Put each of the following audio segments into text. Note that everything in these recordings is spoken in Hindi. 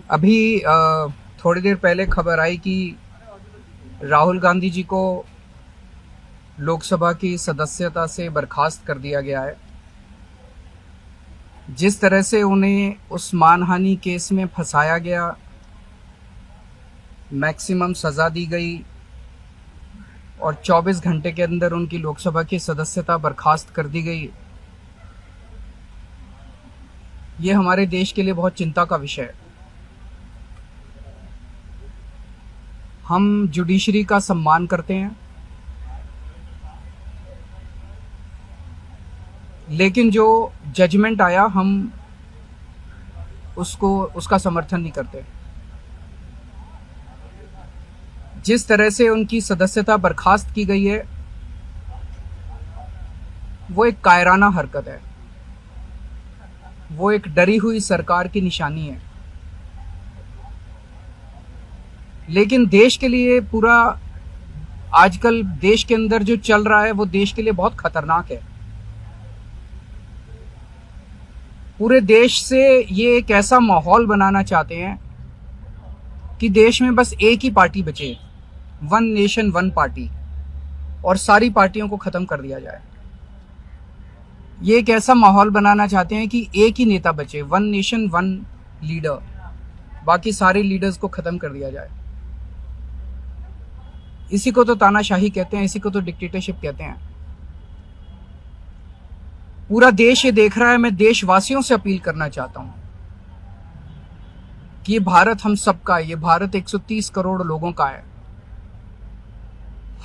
अभी थोड़ी देर पहले खबर आई कि राहुल गांधी जी को लोकसभा की सदस्यता से बर्खास्त कर दिया गया है। जिस तरह से उन्हें उस मानहानि केस में फंसाया गया, मैक्सिमम सज़ा दी गई और 24 घंटे के अंदर उनकी लोकसभा की सदस्यता बर्खास्त कर दी गई, ये हमारे देश के लिए बहुत चिंता का विषय है। हम जुडिशरी का सम्मान करते हैं, लेकिन जो जजमेंट आया हम उसका समर्थन नहीं करते। जिस तरह से उनकी सदस्यता बर्खास्त की गई है, वो एक कायराना हरकत है, वो एक डरी हुई सरकार की निशानी है। लेकिन देश के लिए पूरा आजकल देश के अंदर जो चल रहा है वो देश के लिए बहुत खतरनाक है। पूरे देश से ये एक ऐसा माहौल बनाना चाहते हैं कि देश में बस एक ही पार्टी बचे, वन नेशन वन पार्टी, और सारी पार्टियों को खत्म कर दिया जाए। ये एक ऐसा माहौल बनाना चाहते हैं कि एक ही नेता बचे, वन नेशन वन लीडर, बाकी सारे लीडर्स को खत्म कर दिया जाए। इसी को तो तानाशाही कहते हैं, इसी को तो डिक्टेटरशिप कहते हैं। पूरा देश ये देख रहा है। मैं देशवासियों से अपील करना चाहता हूं कि ये भारत हम सबका है, ये भारत 130 करोड़ लोगों का है।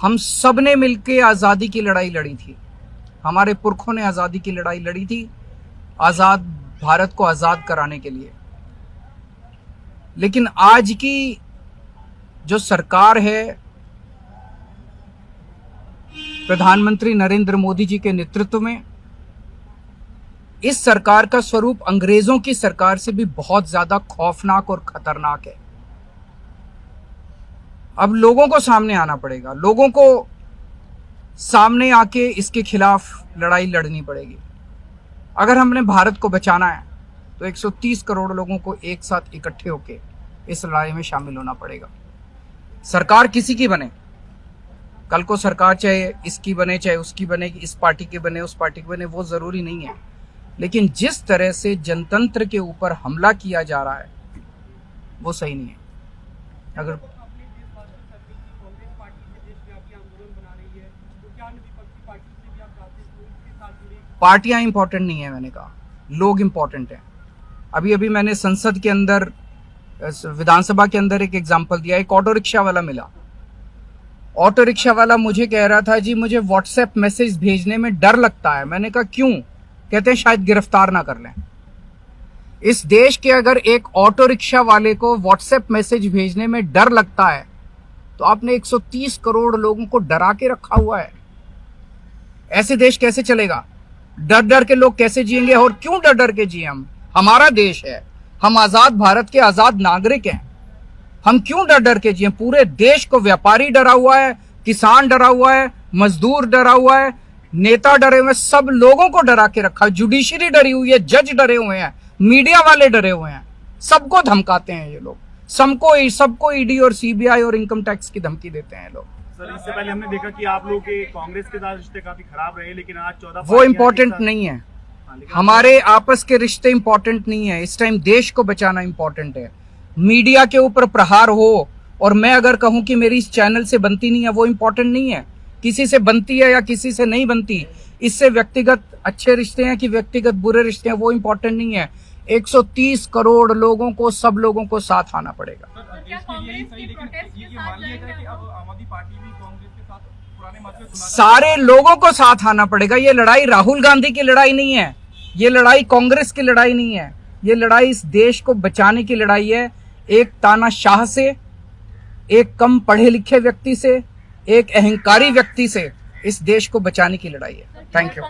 हम सब ने मिलकर आजादी की लड़ाई लड़ी थी, हमारे पुरखों ने आजादी की लड़ाई लड़ी थी, आजाद भारत को आजाद कराने के लिए। लेकिन आज की जो सरकार है, प्रधानमंत्री नरेंद्र मोदी जी के नेतृत्व में, इस सरकार का स्वरूप अंग्रेजों की सरकार से भी बहुत ज्यादा खौफनाक और खतरनाक है। अब लोगों को सामने आना पड़ेगा, लोगों को सामने आके इसके खिलाफ लड़ाई लड़नी पड़ेगी। अगर हमने भारत को बचाना है तो 130 करोड़ लोगों को एक साथ इकट्ठे होके इस लड़ाई में शामिल होना पड़ेगा। सरकार किसी की बने, कल को सरकार चाहे इसकी बने चाहे उसकी बने, इस पार्टी की बने उस पार्टी की बने, वो जरूरी नहीं है। लेकिन जिस तरह से जनतंत्र के ऊपर हमला किया जा रहा है वो सही नहीं है। अगर पार्टियां इंपॉर्टेंट नहीं है, मैंने कहा लोग इंपॉर्टेंट हैं। अभी मैंने संसद के अंदर, विधानसभा के अंदर एक एग्जाम्पल दिया। एक ऑटो रिक्शा वाला मिला, ऑटो रिक्शा वाला मुझे कह रहा था, जी मुझे व्हाट्सएप मैसेज भेजने में डर लगता है। मैंने कहा क्यों? कहते हैं शायद गिरफ्तार ना कर लें। इस देश के अगर एक ऑटो रिक्शा वाले को व्हाट्सएप मैसेज भेजने में डर लगता है तो आपने 130 करोड़ लोगों को डरा के रखा हुआ है। ऐसे देश कैसे चलेगा? डर डर के लोग कैसे जिएंगे? और क्यों डर डर के जिए? हम, हमारा देश है, हम आजाद भारत के आजाद नागरिक हैं, हम क्यों डर डर के जिए? पूरे देश को व्यापारी डरा हुआ है, किसान डरा हुआ है, मजदूर डरा हुआ है, नेता डरे हुए हैं, सब लोगों को डरा के रखा है। जुडिशरी डरी हुई है, जज डरे हुए हैं, मीडिया वाले डरे हुए हैं, सबको धमकाते हैं ये लोग, सबको ईडी और सीबीआई और इनकम टैक्स की धमकी देते हैं लोग। सर, इससे पहले हमने देखा कि आप लोग के कांग्रेस के साथ रिश्ते काफी खराब रहे, लेकिन आज 14 वो इम्पोर्टेंट नहीं है। हमारे आपस के रिश्ते इंपॉर्टेंट नहीं है। इस टाइम देश को बचाना इंपॉर्टेंट है। मीडिया के ऊपर प्रहार हो और मैं अगर कहूं कि मेरी इस चैनल से बनती नहीं है, वो इंपॉर्टेंट नहीं है। किसी से बनती है या किसी से नहीं बनती, इससे व्यक्तिगत अच्छे रिश्ते हैं कि व्यक्तिगत बुरे रिश्ते हैं, वो इंपॉर्टेंट नहीं है। 130 करोड़ लोगों को, सब लोगों को साथ आना पड़ेगा। सारे लोगों को साथ आना पड़ेगा। ये लड़ाई राहुल गांधी की लड़ाई नहीं है, ये लड़ाई कांग्रेस की लड़ाई नहीं है, ये लड़ाई इस देश को बचाने की लड़ाई है। एक तानाशाह से, एक कम पढ़े लिखे व्यक्ति से, एक अहंकारी व्यक्ति से इस देश को बचाने की लड़ाई है। Thank you.